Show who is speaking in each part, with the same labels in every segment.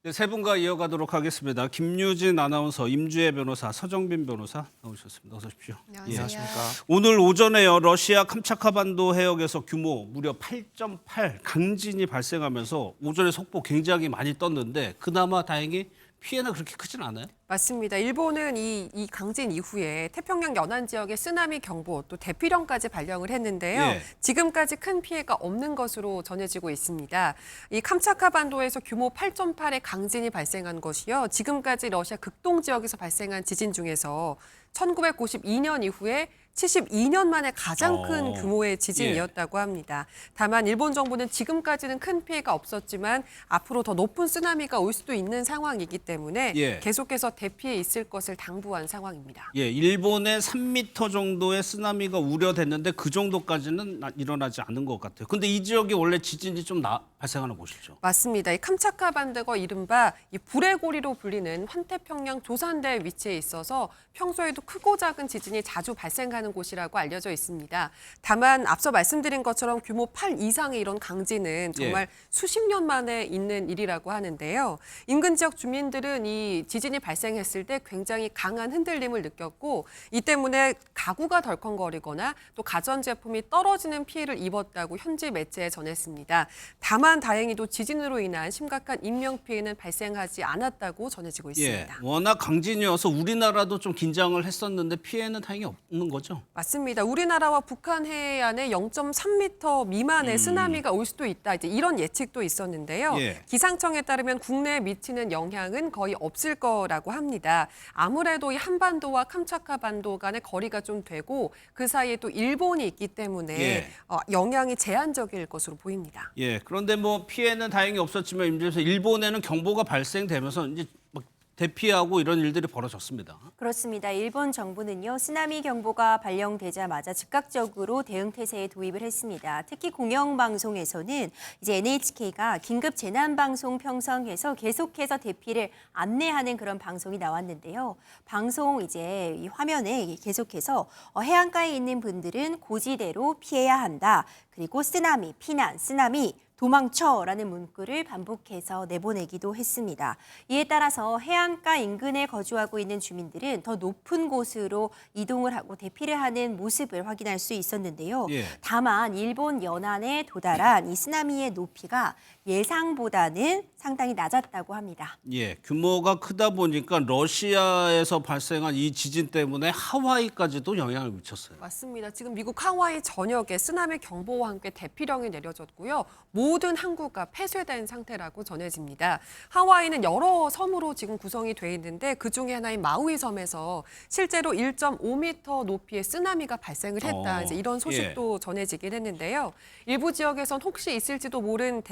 Speaker 1: 네, 세 분과 이어가도록 하겠습니다. 김유진 아나운서, 임주혜 변호사, 서정빈 변호사 나오셨습니다. 어서 오십시오.
Speaker 2: 안녕하십니까.
Speaker 1: 오늘 오전에요. 러시아 캄차카반도 해역에서 규모 무려 8.8 강진이 발생하면서 오전에 속보 굉장히 많이 떴는데 그나마 다행히 피해는 그렇게 크진 않아요?
Speaker 2: 맞습니다. 일본은 이 강진 이후에 태평양 연안 지역에 쓰나미 경보 또 대피령까지 발령을 했는데요.
Speaker 1: 예.
Speaker 2: 지금까지 큰 피해가 없는 것으로 전해지고 있습니다. 이 캄차카 반도에서 규모 8.8의 강진이 발생한 것이요. 지금까지 러시아 극동 지역에서 발생한 지진 중에서 1992년 이후에 72년 만에 가장 큰 규모의 지진이었다고 합니다. 다만 일본 정부는 지금까지는 큰 피해가 없었지만 앞으로 더 높은 쓰나미가 올 수도 있는 상황이기 때문에 계속해서 대피해 있을 것을 당부한 상황입니다.
Speaker 1: 예, 일본에 3m 정도의 쓰나미가 우려됐는데 그 정도까지는 일어나지 않은 것 같아요. 근데 이 지역이 원래 지진이 좀 발생하는 곳이죠.
Speaker 2: 맞습니다. 이 캄차카 반도가 이른바 이 불의 고리로 불리는 환태평양 조산대에 위치해 있어서 평소에도 크고 작은 지진이 자주 발생하는 곳이라고 알려져 있습니다. 다만 앞서 말씀드린 것처럼 규모 8 이상의 이런 강진은 정말 수십 년 만에 있는 일이라고 하는데요. 인근 지역 주민들은 이 지진이 발생했을 때 굉장히 강한 흔들림을 느꼈고 이 때문에 가구가 덜컹거리거나 또 가전제품이 떨어지는 피해를 입었다고 현지 매체에 전했습니다. 다만 다행히도 지진으로 인한 심각한 인명피해는 발생하지 않았다고 전해지고 있습니다.
Speaker 1: 워낙 강진이어서 우리나라도 좀 긴장을 했었는데 피해는 다행히 없는 거죠?
Speaker 2: 맞습니다. 우리나라와 북한 해안에 0.3m 미만의 쓰나미가 올 수도 있다. 이제 이런 예측도 있었는데요. 기상청에 따르면 국내에 미치는 영향은 거의 없을 거라고 합니다. 아무래도 이 한반도와 캄차카 반도 간의 거리가 좀 되고 그 사이에 또 일본이 있기 때문에 영향이 제한적일 것으로 보입니다.
Speaker 1: 그런데 뭐 피해는 다행히 없었지만 임지에서 일본에는 경보가 발생되면서 이제 막 대피하고 이런 일들이 벌어졌습니다.
Speaker 3: 그렇습니다. 일본 정부는요, 쓰나미 경보가 발령되자마자 즉각적으로 대응 태세에 도입을 했습니다. 특히 공영방송에서는 이제 NHK가 긴급 재난방송 편성해서 계속해서 대피를 안내하는 그런 방송이 나왔는데요. 방송 이제 이 화면에 계속해서 해안가에 있는 분들은 고지대로 피해야 한다. 그리고 쓰나미, 피난, 쓰나미, 도망쳐라는 문구를 반복해서 내보내기도 했습니다. 이에 따라서 해안가 인근에 거주하고 있는 주민들은 더 높은 곳으로 이동을 하고 대피를 하는 모습을 확인할 수 있었는데요. 다만 일본 연안에 도달한 이 쓰나미의 높이가 예상보다는 상당히 낮았다고 합니다.
Speaker 1: 규모가 크다 보니까 러시아에서 발생한 이 지진 때문에 하와이까지도 영향을 미쳤어요.
Speaker 2: 맞습니다. 지금 미국 하와이 전역에 쓰나미 경보와 함께 대피령이 내려졌고요. 모든 항구가 폐쇄된 상태라고 전해집니다. 하와이는 여러 섬으로 지금 구성이 돼 있는데 그중에 하나인 마우이 섬에서 실제로 1.5m 높이의 쓰나미가 발생을 했다. 이제 이런 소식도 전해지긴 했는데요. 일부 지역에선 혹시 있을지도 모른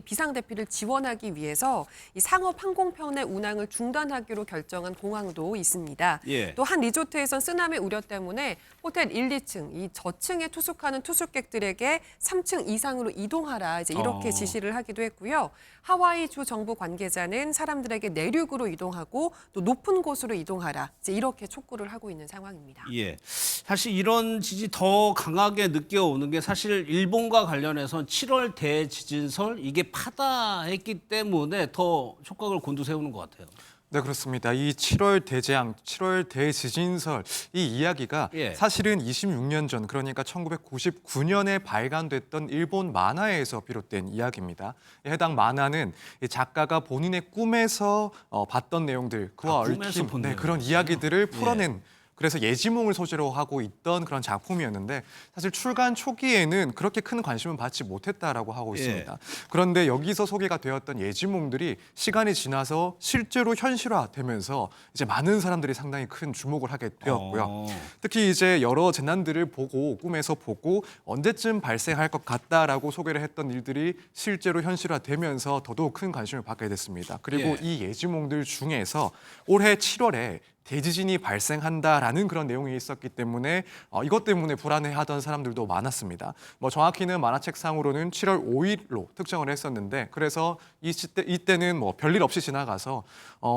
Speaker 2: 비상 대피를 지원하기 위해서 이 상업 항공편의 운항을 중단하기로 결정한 공항도 있습니다. 또 한 리조트에선 쓰나미 우려 때문에 호텔 1, 2층 이 저층에 투숙하는 투숙객들에게 3층 이상으로 이동하라 이제 이렇게 지시를 하기도 했고요. 하와이 주 정부 관계자는 사람들에게 내륙으로 이동하고 또 높은 곳으로 이동하라 이제 이렇게 촉구를 하고 있는 상황입니다.
Speaker 1: 사실 이런 지진이 더 강하게 느껴오는 게 사실 일본과 관련해서 7월 대지진설 이게 파다했기 때문에 더 촉각을 곤두세우는 것 같아요.
Speaker 4: 네, 그렇습니다. 이 7월 대재앙, 7월 대지진설 이 이야기가 사실은 26년 전 그러니까 1999년에 발간됐던 일본 만화에서 비롯된 이야기입니다. 해당 만화는 작가가 본인의 꿈에서 봤던 내용들 그와 얽힌 그런 이야기들을 풀어낸 그래서 예지몽을 소재로 하고 있던 그런 작품이었는데 사실 출간 초기에는 그렇게 큰 관심을 받지 못했다라고 하고 있습니다. 그런데 여기서 소개가 되었던 예지몽들이 시간이 지나서 실제로 현실화되면서 이제 많은 사람들이 상당히 큰 주목을 하게 되었고요. 특히 이제 여러 재난들을 보고 꿈에서 보고 언제쯤 발생할 것 같다라고 소개를 했던 일들이 실제로 현실화되면서 더더욱 큰 관심을 받게 됐습니다. 그리고 이 예지몽들 중에서 올해 7월에 대지진이 발생한다라는 그런 내용이 있었기 때문에 이것 때문에 불안해하던 사람들도 많았습니다. 정확히는 만화책상으로는 7월 5일로 특정을 했었는데 그래서 이때는 별일 없이 지나가서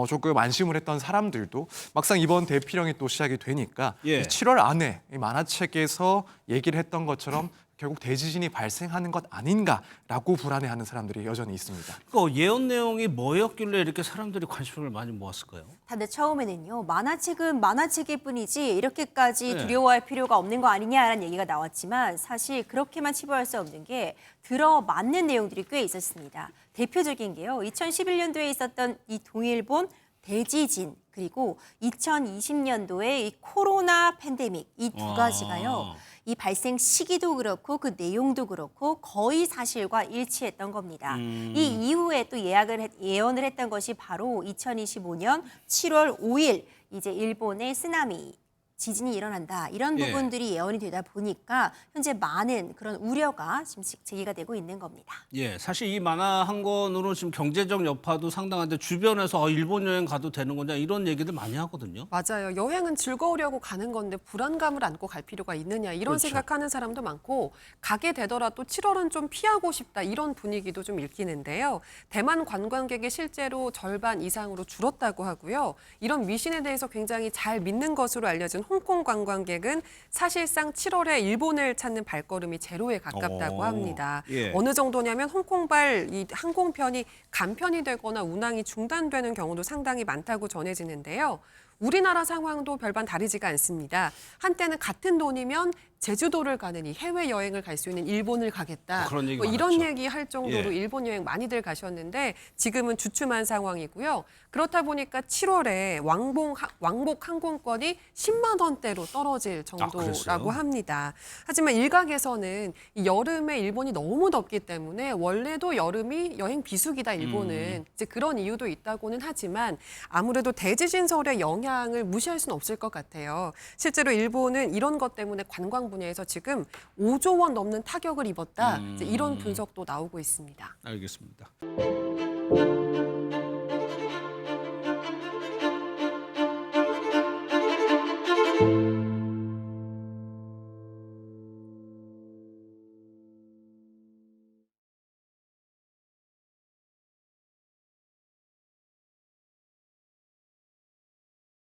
Speaker 4: 조금 안심을 했던 사람들도 막상 이번 대피령이 또 시작이 되니까 7월 안에 이 만화책에서 얘기를 했던 것처럼 결국 대지진이 발생하는 것 아닌가라고 불안해하는 사람들이 여전히 있습니다.
Speaker 1: 그 예언 내용이 뭐였길래 이렇게 사람들이 관심을 많이 모았을까요?
Speaker 3: 다들 처음에는요, 만화책은 만화책일 뿐이지 이렇게까지
Speaker 1: 네.
Speaker 3: 두려워할 필요가 없는 거 아니냐라는 얘기가 나왔지만 사실 그렇게만 치부할 수 없는 게 들어맞는 내용들이 꽤 있었습니다. 대표적인 게요, 2011년도에 있었던 이 동일본 대지진, 그리고 2020년도에 이 코로나 팬데믹, 이 두 가지가요, 이 발생 시기도 그렇고 그 내용도 그렇고 거의 사실과 일치했던 겁니다. 이 이후에 또 예언을 했던 것이 바로 2025년 7월 5일 이제 일본의 쓰나미 지진이 일어난다. 이런
Speaker 1: 예.
Speaker 3: 부분들이 예언이 되다 보니까 현재 많은 그런 우려가 지금 제기가 되고 있는 겁니다.
Speaker 1: 예, 사실 이 만화 한 권으로 지금 경제적 여파도 상당한데 주변에서 일본 여행 가도 되는 거냐 이런 얘기들 많이 하거든요.
Speaker 2: 맞아요. 여행은 즐거우려고 가는 건데 불안감을 안고 갈 필요가 있느냐 이런
Speaker 1: 그렇죠.
Speaker 2: 생각하는 사람도 많고 가게 되더라도 7월은 좀 피하고 싶다 이런 분위기도 좀 읽히는데요. 대만 관광객이 실제로 절반 이상으로 줄었다고 하고요. 이런 미신에 대해서 굉장히 잘 믿는 것으로 알려진 홍콩 관광객은 사실상 7월에 일본을 찾는 발걸음이 제로에 가깝다고 합니다.
Speaker 1: 예.
Speaker 2: 어느 정도냐면 홍콩발 이 항공편이 간편이 되거나 운항이 중단되는 경우도 상당히 많다고 전해지는데요. 우리나라 상황도 별반 다르지가 않습니다. 한때는 같은 돈이면 제주도를 가는 이 해외여행을 갈 수 있는 일본을 가겠다.
Speaker 1: 그런 얘기
Speaker 2: 이런
Speaker 1: 많았죠.
Speaker 2: 얘기 할 정도로
Speaker 1: 예.
Speaker 2: 일본 여행 많이들 가셨는데 지금은 주춤한 상황이고요. 그렇다 보니까 7월에 왕복 항공권이 10만 원대로 떨어질 정도라고
Speaker 1: 그랬어요?
Speaker 2: 합니다. 하지만 일각에서는 이 여름에 일본이 너무 덥기 때문에 원래도 여름이 여행 비수기다 일본은 이제 그런 이유도 있다고는 하지만 아무래도 대지진설의 영향을 무시할 수는 없을 것 같아요. 실제로 일본은 이런 것 때문에 관광 분야에서 지금 5조 원 넘는 타격을 입었다. 이제 이런 분석도 나오고 있습니다.
Speaker 1: 알겠습니다.